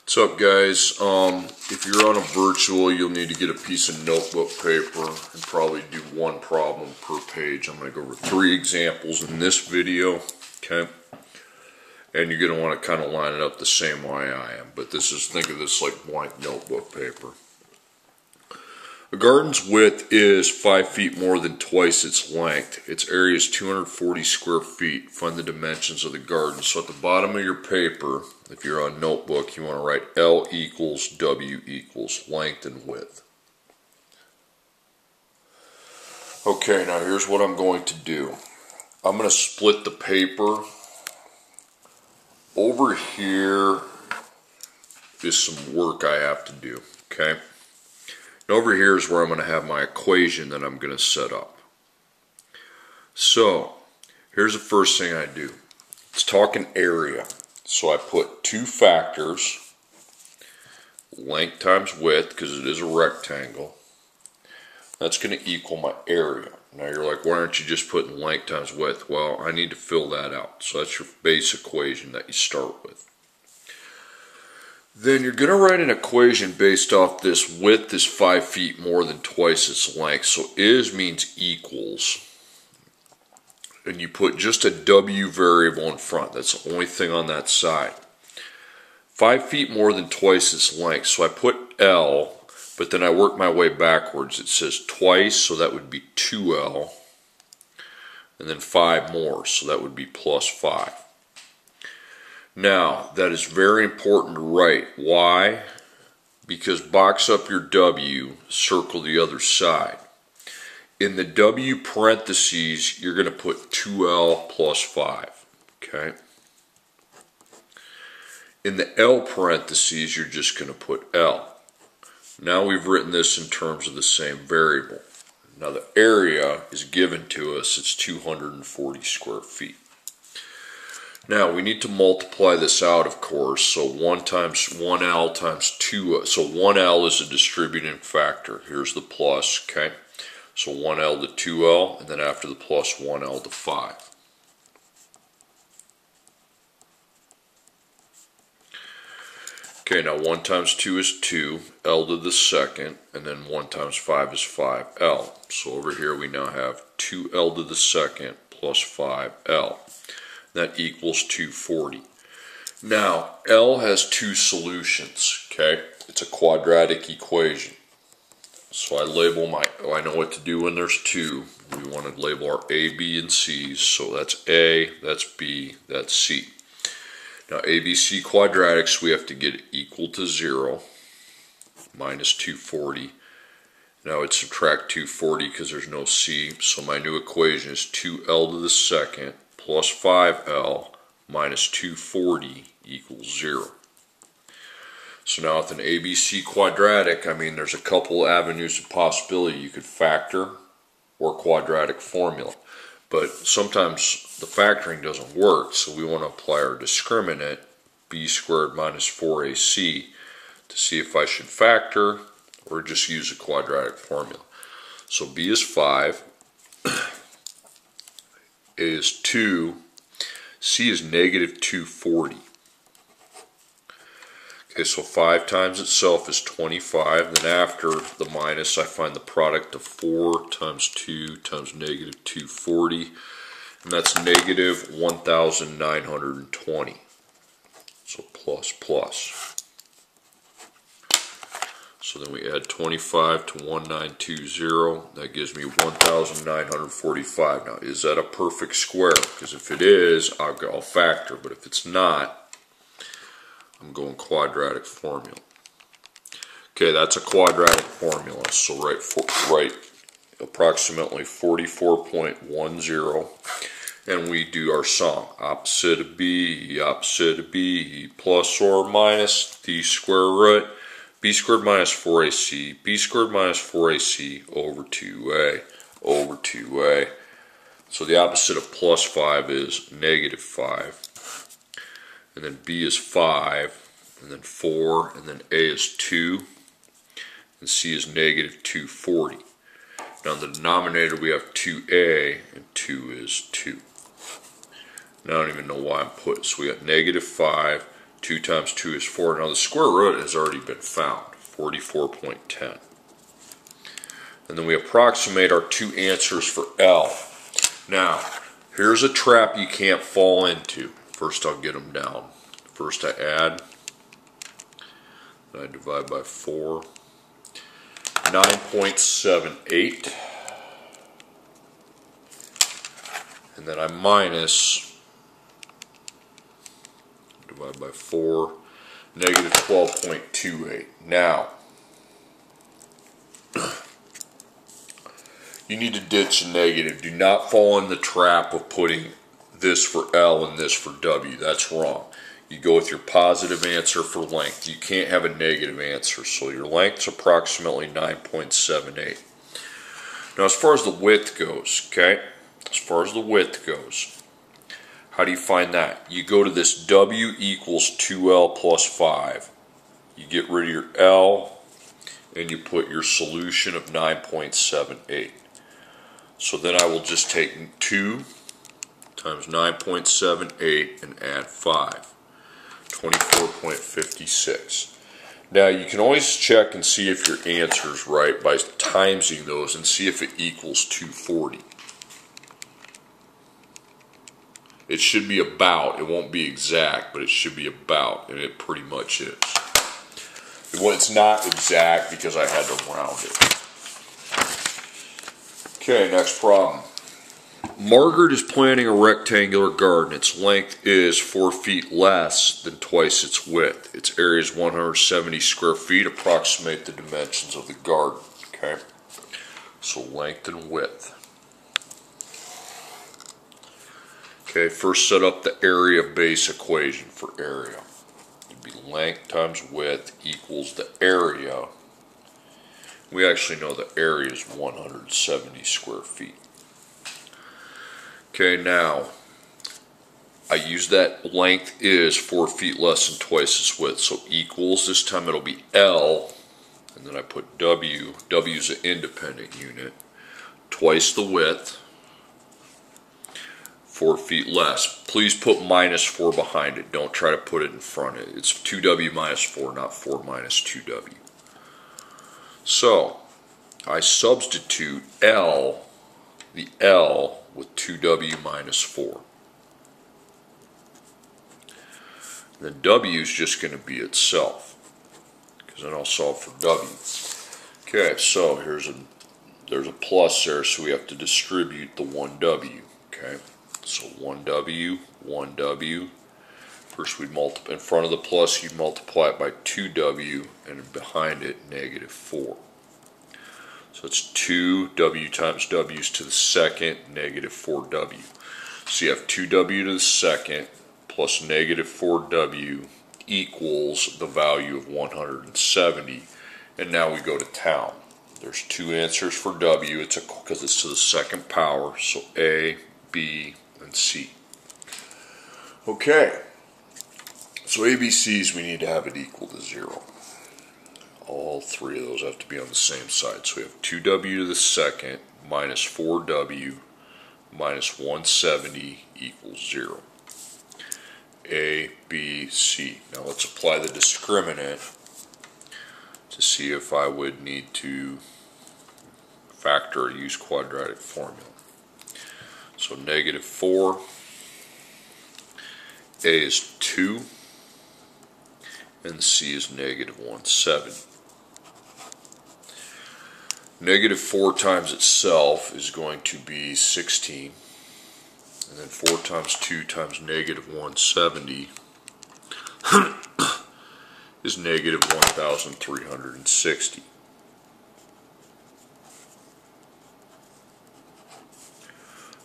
What's up, guys? If you're on a virtual, you'll need to get a piece of notebook paper and probably do one problem per page. I'm going to go over 3 examples in this video, okay? And you're going to want to kind of line it up the same way I am. But think of this like blank notebook paper. A garden's width is 5 feet more than twice its length. Its area is 240 square feet. Find the dimensions of the garden. So at the bottom of your paper, if you're on notebook, you want to write L equals W equals length and width. Okay, now here's what I'm going to do. I'm going to split the paper. Over here is some work I have to do, okay? And over here is where I'm going to have my equation that I'm going to set up. So, here's the first thing I do. It's talking area. So I put 2 factors, length times width, because it is a rectangle. That's going to equal my area. Now you're like, why aren't you just putting length times width? Well, I need to fill that out. So that's your base equation that you start with. Then you're going to write an equation based off this width is 5 feet more than twice its length. So is means equals. And you put just a W variable in front. That's the only thing on that side. 5 feet more than twice its length. So I put L, but then I work my way backwards. It says twice, so that would be 2L. And then 5 more, so that would be plus 5. Now, that is very important to write. Why? Because box up your W, circle the other side. In the W parentheses, you're going to put 2L plus 5. Okay? In the L parentheses, you're just going to put L. Now we've written this in terms of the same variable. Now the area is given to us. It's 240 square feet. Now we need to multiply this out, of course. So 1 times 1L times 2. So 1L is a distributing factor. Here's the plus, okay? So 1L to 2L, and then after the plus 1L to 5. Okay, now 1 times 2 is 2, L to the second, and then 1 times 5 is 5L. So over here we now have 2L to the second plus 5L. That equals 240. Now, L has 2 solutions, okay? It's a quadratic equation. So I know what to do when there's 2. We want to label our A, B, and C's. So that's A, that's B, that's C. Now ABC quadratics, we have to get it equal to 0, minus 240. Now I'd subtract 240 because there's no C. So my new equation is 2L to the second plus 5L minus 240 equals 0. So now with an ABC quadratic, there's a couple avenues of possibility. You could factor or quadratic formula. But sometimes the factoring doesn't work, so we want to apply our discriminant, b squared minus 4ac, to see if I should factor or just use a quadratic formula. So b is 5, a is 2, c is negative 240. Okay, so 5 times itself is 25. Then after the minus, I find the product of 4 times 2 times negative 240. And that's negative 1,920. So plus plus. So then we add 25 to 1920. That gives me 1,945. Now, is that a perfect square? Because if it is, I'll factor. But if it's not, I'm going quadratic formula. Okay, that's a quadratic formula. So write approximately 44.10, and we do our sum. Opposite of b, plus or minus the square root, b squared minus 4ac, b squared minus 4ac over 2a, over 2a. So the opposite of plus 5 is negative 5. And then b is 5, and then 4, and then a is 2, and c is negative 240. Now in the denominator we have 2a, and 2 is 2. Now I don't even know why I'm putting, so we got negative 5 2 times 2 is 4. Now the square root has already been found, 44.10. And then we approximate our two answers for L. Now, here's a trap you can't fall into. First I'll get them down. First I add, then I divide by 4. 9.78. And then I minus, divide by 4, negative 12.28. Now, you need to ditch a negative. Do not fall in the trap of putting this for L and this for W. That's wrong. You go with your positive answer for length. You can't have a negative answer. So your length's approximately 9.78. Now as far as the width goes, okay? As far as the width goes, how do you find that? You go to this W equals 2L plus 5. You get rid of your L and you put your solution of 9.78. So then I will just take 2 times 9.78 and add 5. 24.56. Now you can always check and see if your answer is right by timesing those and see if it equals 240. It should be about, it won't be exact, but it should be about, and it pretty much is. Well, it's not exact because I had to round it. Okay, next problem. Margaret is planting a rectangular garden. Its length is 4 feet less than twice its width. Its area is 170 square feet. Approximate the dimensions of the garden. Okay, so length and width. Okay, first set up the area base equation for area. It'd be length times width equals the area. We actually know the area is 170 square feet. Okay, now I use that length is 4 feet less than twice its width, so equals, this time it'll be L, and then I put W. W is an independent unit, twice the width, 4 feet less. Please put minus 4 behind it. Don't try to put it in front of it. It's 2W minus 4, not 4 minus 2W. So I substitute L, the L, with 2W minus 4. And then W is just going to be itself, because then I'll solve for W. Okay, so there's a plus there, so we have to distribute the 1W. Okay, so 1W, 1W. First we multiply, in front of the plus you multiply it by 2W, and behind it negative 4. So it's 2W times W's to the second, negative 4W. So you have 2W to the second plus negative 4W equals the value of 170. And now we go to town. There's two answers for W. It's because it's to the second power. So A, B, and C. Okay. So ABCs, we need to have it equal to 0. All three of those have to be on the same side. So we have 2W to the second minus 4W minus 170 equals 0. A, B, C. Now let's apply the discriminant to see if I would need to factor or use quadratic formula. So negative 4, A is 2, and C is negative 170. Negative 4 times itself is going to be 16. And then 4 times 2 times negative 170 is negative 1,360.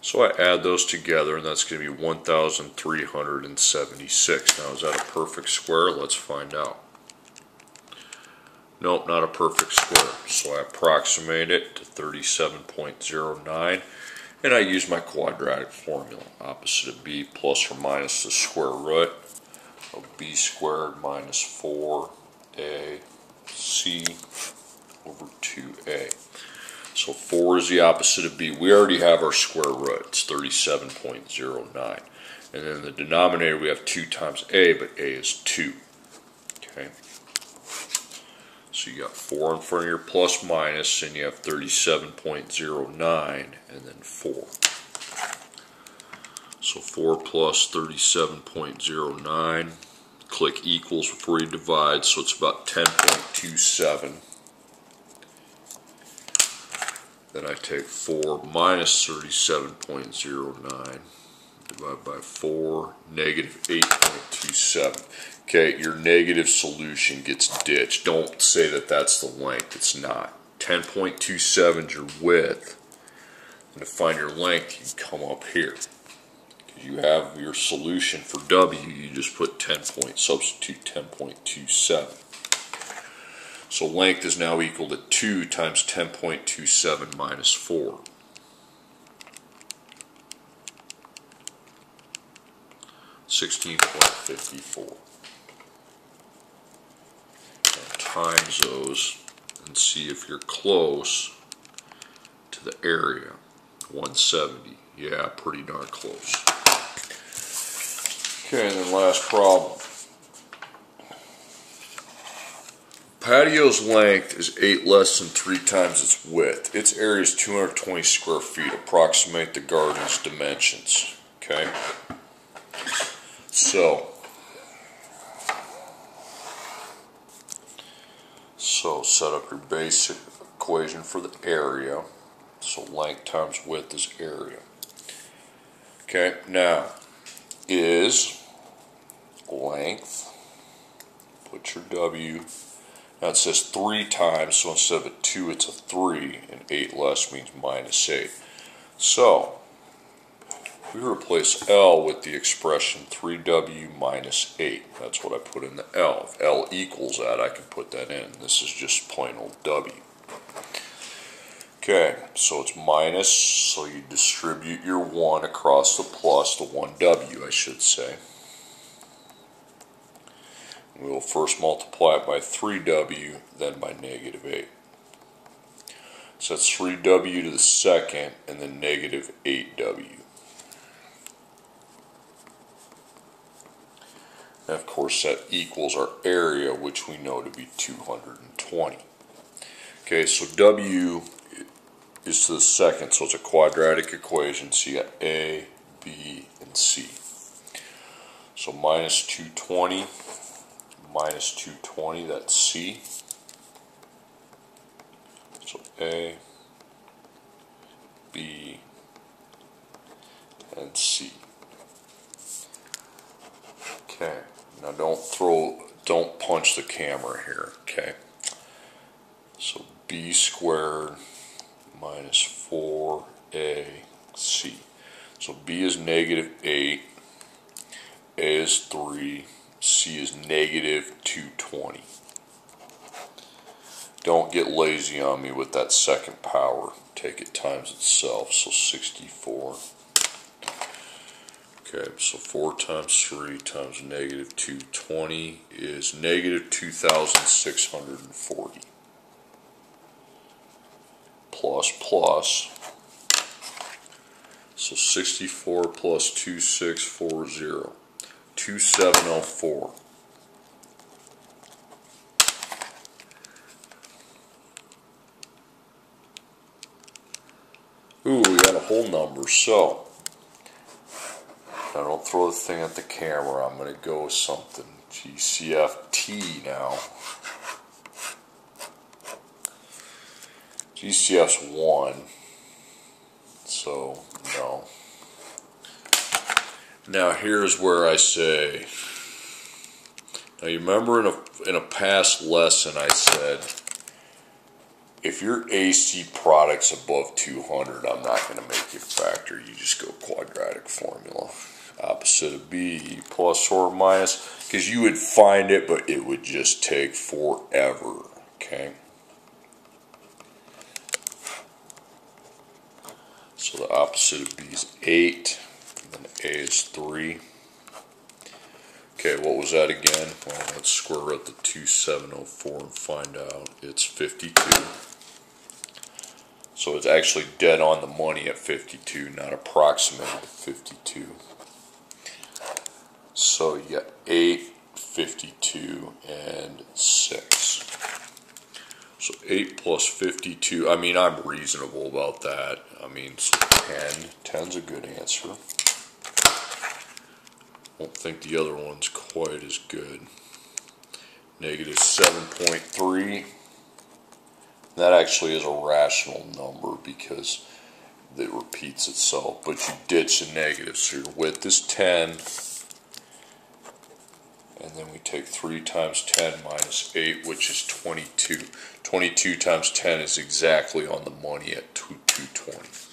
So I add those together, and that's going to be 1,376. Now, is that a perfect square? Let's find out. Nope, not a perfect square. So I approximate it to 37.09, and I use my quadratic formula. Opposite of b plus or minus the square root of b squared minus 4ac over 2a. So 4 is the opposite of b. We already have our square root. It's 37.09. And then in the denominator we have 2 times a, but a is 2. Okay. So you got 4 in front of your plus minus, and you have 37.09, and then 4. So 4 plus 37.09. Click equals before you divide, so it's about 10.27. Then I take 4 minus 37.09, divide by 4, negative 8.27. Okay, your negative solution gets ditched. Don't say that that's the length. It's not. 10.27 is your width. And to find your length, you come up here. You have your solution for W, you just put substitute 10.27. So length is now equal to 2 times 10.27 minus 4. $16.54. Times those and see if you're close to the area. 170. Yeah, pretty darn close. Okay, and then last problem. Patio's length is 8 less than 3 times its width. Its area is 220 square feet. Approximate the garden's dimensions. Okay? So set up your basic equation for the area. So length times width is area. Okay, now is length, put your W, now it says 3 times, so instead of a 2 it's a 3, and 8 less means minus 8. So we replace L with the expression 3W minus 8. That's what I put in the L. If L equals that, I can put that in. This is just plain old W. Okay, so it's minus, so you distribute your 1 across the plus, the 1W, I should say. We will first multiply it by 3W, then by negative 8. So that's 3W to the second, and then negative 8W. And of course that equals our area, which we know to be 220. Okay, so W is to the second, so it's a quadratic equation, so you got A, B, and C. So minus 220, minus 220, that's C. So A, B, and C. Okay, now don't punch the camera here, okay? So B squared minus 4AC. So B is negative 8, A is 3, C is negative 220. Don't get lazy on me with that second power. Take it times itself, so 64. Okay, so 4 times 3 times negative 220 is negative 2,640. Plus, so 64 plus 2640, 2704. Ooh, we got a whole number, so now don't throw the thing at the camera, I'm going to go with something. GCFT now. GCF's 1, so no. Now here's where I say, now you remember in a past lesson I said, if your AC product's above 200, I'm not going to make you factor, you just go quadratic formula. Opposite of B, plus or minus, because you would find it, but it would just take forever, okay? So the opposite of B is 8, and then A is 3. Okay, what was that again? Well, let's square root the 2704 and find out. It's 52. So it's actually dead on the money at 52, not approximately 52. So you got 8, 52, and 6. So 8 plus 52, I mean, I'm reasonable about that. I mean, 10. 10's a good answer. Don't think the other one's quite as good. Negative 7.3. That actually is a rational number because it repeats itself, but you ditch the negative. So your width is 10, and then we take 3 times 10 minus 8, which is 22. 22 times 10 is exactly on the money at 220.